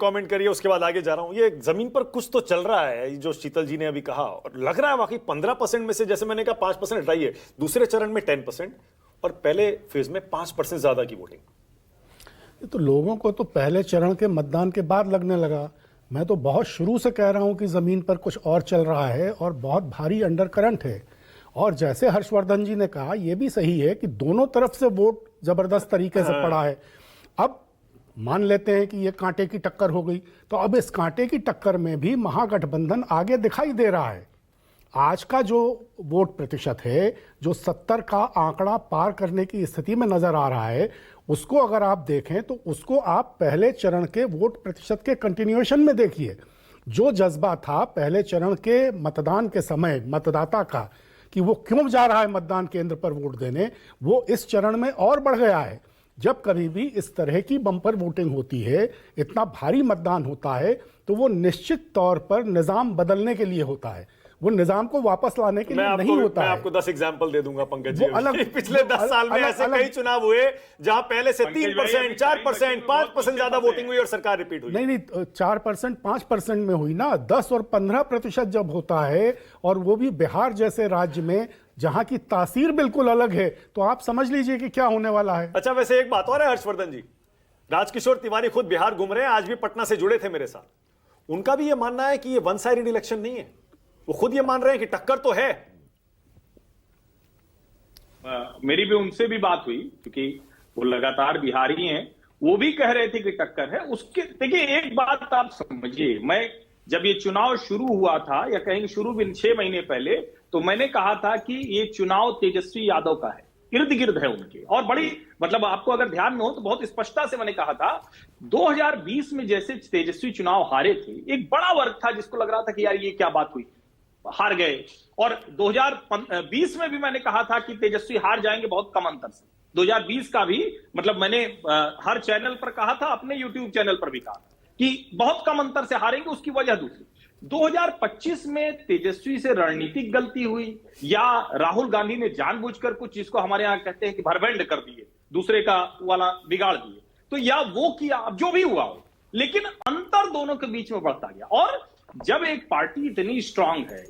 Comment करिए, उसके बाद आगे जा रहा हूं। ये जमीन पर कुछ तो चल रहा है, जो शीतल जी ने अभी कहा, और लग रहा है वाकई 15% में से, जैसे मैंने कहा 5% हटाइए, दूसरे चरण में 10% और पहले फेज में 5% ज्यादा की वोटिंग। ये तो लोगों को तो पहले चरण के मतदान के बाद लगने लगा। मैं तो बहुत शुरू से कह रहा हूं कि जमीन पर कुछ और चल रहा है और बहुत भारी अंडर करंट है। और जैसे हर्षवर्धन जी ने कहा, यह भी सही है कि दोनों तरफ से वोट जबरदस्त तरीके से पड़ा है। अब मान लेते हैं कि ये कांटे की टक्कर हो गई, तो अब इस कांटे की टक्कर में भी महागठबंधन आगे दिखाई दे रहा है। आज का जो वोट प्रतिशत है, जो 70 का आंकड़ा पार करने की स्थिति में नजर आ रहा है, उसको अगर आप देखें तो उसको आप पहले चरण के वोट प्रतिशत के कंटिन्यूएशन में देखिए। जो जज्बा था पहले चरण के मतदान के समय मतदाता का कि वो क्यों जा रहा है मतदान केंद्र पर वोट देने, वो इस चरण में और बढ़ गया है। जब कभी भी इस तरह की बम्पर वोटिंग होती है, इतना भारी मतदान होता है, तो वो निश्चित तौर पर निजाम बदलने के लिए होता है, वो निजाम को वापस लाने के लिए नहीं होता है। मैं आपको 10 एग्जाम्पल दे दूंगा पंकज जी। पिछले 10 साल में ऐसे कई चुनाव हुए जहां पहले से 3%, 4%, 5% ज्यादा वोटिंग हुई और सरकार रिपीट हुई। नहीं, 4%, 5% में हुई ना। 10 और 15% जब होता है, और वो भी बिहार जैसे राज्य में जहां की तासीर बिल्कुल अलग है, तो आप समझ लीजिए कि क्या होने वाला है। अच्छा, वैसे एक बात और है हर्षवर्धन जी, राजकिशोर तिवारी खुद बिहार घूम रहे हैं, आज भी पटना से जुड़े थे मेरे साथ। उनका भी ये मानना है कि ये वन साइडेड इलेक्शन नहीं है। वो खुद ये मान रहे हैं कि टक्कर तो है। मेरी भी उनसे भी बात हुई, क्योंकि वो लगातार बिहारी हैं। वो भी कह रहे थे कि टक्कर है। उसके देखिए, एक बात आप समझिए, मैं जब ये चुनाव शुरू हुआ था, या कहीं शुरू भी 6 महीने पहले, तो मैंने कहा था कि ये चुनाव तेजस्वी यादव का है, इर्द गिर्द है उनके। और बड़ी मतलब आपको अगर ध्यान में हो तो बहुत स्पष्टता से मैंने कहा था, 2020 में जैसे तेजस्वी चुनाव हारे थे, एक बड़ा वर्ग था जिसको लग रहा था कि यार ये क्या बात हुई, हार गए। और 2020 में भी मैंने कहा था कि तेजस्वी हार जाएंगे बहुत कम अंतर से। 2020 का भी मतलब मैंने हर चैनल पर कहा था, अपने यूट्यूब चैनल पर भी कहा कि बहुत कम अंतर से हारेंगे। उसकी वजह दूसरी, 2025 में तेजस्वी से रणनीतिक गलती हुई, या राहुल गांधी ने जानबूझकर कुछ, जिसको हमारे यहां कहते हैं कि भरभेंड कर दिए, दूसरे का वाला बिगाड़ दिए, तो या वो किया, अब जो भी हुआ हो, लेकिन अंतर दोनों के बीच में बढ़ता गया। और जब एक पार्टी इतनी स्ट्रांग है,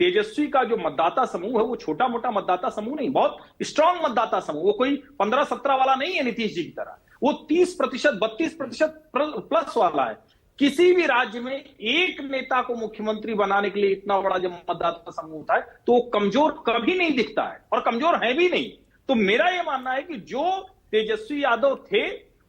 तेजस्वी का जो मतदाता समूह है वो छोटा मोटा मतदाता समूह नहीं, बहुत स्ट्रांग मतदाता समूह, वो कोई 15-17 वाला नहीं है नीतीश जी की तरह, वो 30%, 32% प्लस वाला है। किसी भी राज्य में एक नेता को मुख्यमंत्री बनाने के लिए इतना बड़ा जब मतदाता समूह होता है, तो वो कमजोर कभी नहीं दिखता है, और कमजोर है भी नहीं। तो मेरा यह मानना है कि जो तेजस्वी यादव थे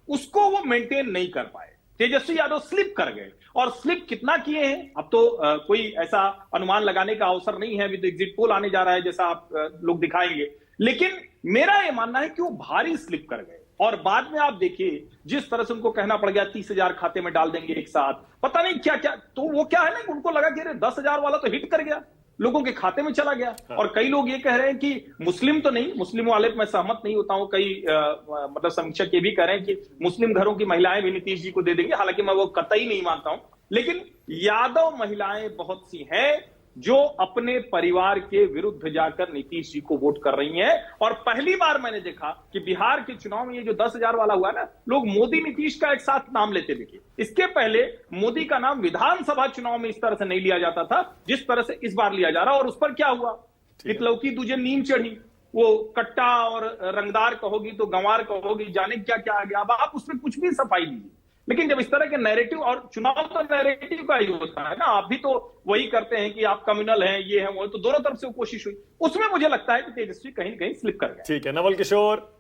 उसको वो मेंटेन नहीं कर पाए। तेजस्वी यादव स्लिप कर गए, और स्लिप कितना किए हैं अब तो कोई ऐसा अनुमान लगाने का अवसर नहीं है। अभी तो एग्जिट पोल आने जा रहा है, जैसा आप लोग दिखाएंगे। लेकिन मेरा यह मानना है कि वो भारी स्लिप कर गए, और बाद में आप देखिए जिस तरह से उनको कहना पड़ गया 30,000 खाते में डाल देंगे एक साथ, पता नहीं क्या क्या। तो वो क्या है ना, उनको लगा कि 10,000 वाला तो हिट कर गया, लोगों के खाते में चला गया। और कई लोग ये कह रहे हैं कि मुस्लिम तो नहीं, मुस्लिम वाले मैं सहमत नहीं होता हूं। कई मतलब समीक्षक ये भी कह रहे हैं कि मुस्लिम घरों की महिलाएं भी नीतीश जी को दे देंगे, हालांकि मैं वो कतई नहीं मानता हूं। लेकिन यादव महिलाएं बहुत सी हैं जो अपने परिवार के विरुद्ध जाकर नीतीश जी को वोट कर रही हैं। और पहली बार मैंने देखा कि बिहार के चुनाव में ये जो 10,000 वाला हुआ ना, लोग मोदी नीतीश का एक साथ नाम लेते दिखे। इसके पहले मोदी का नाम विधानसभा चुनाव में इस तरह से नहीं लिया जाता था जिस तरह से इस बार लिया जा रहा। और उस पर क्या हुआ, इतलौकी तुझे नीम चढ़ी, वो कट्टा और रंगदार कहोगी तो गंवार कहोगी, जाने क्या क्या आ गया। अब आप उसमें कुछ भी सफाई दीजिए, लेकिन जब इस तरह के नैरेटिव, और चुनाव तो नैरेटिव का ही होता है ना, आप भी तो वही करते हैं कि आप कम्युनल हैं, ये है वो, तो दोनों तरफ से वो कोशिश हुई। उसमें मुझे लगता है कि तेजस्वी कहीं ना कहीं स्लिप कर गए। ठीक है, नवल किशोर।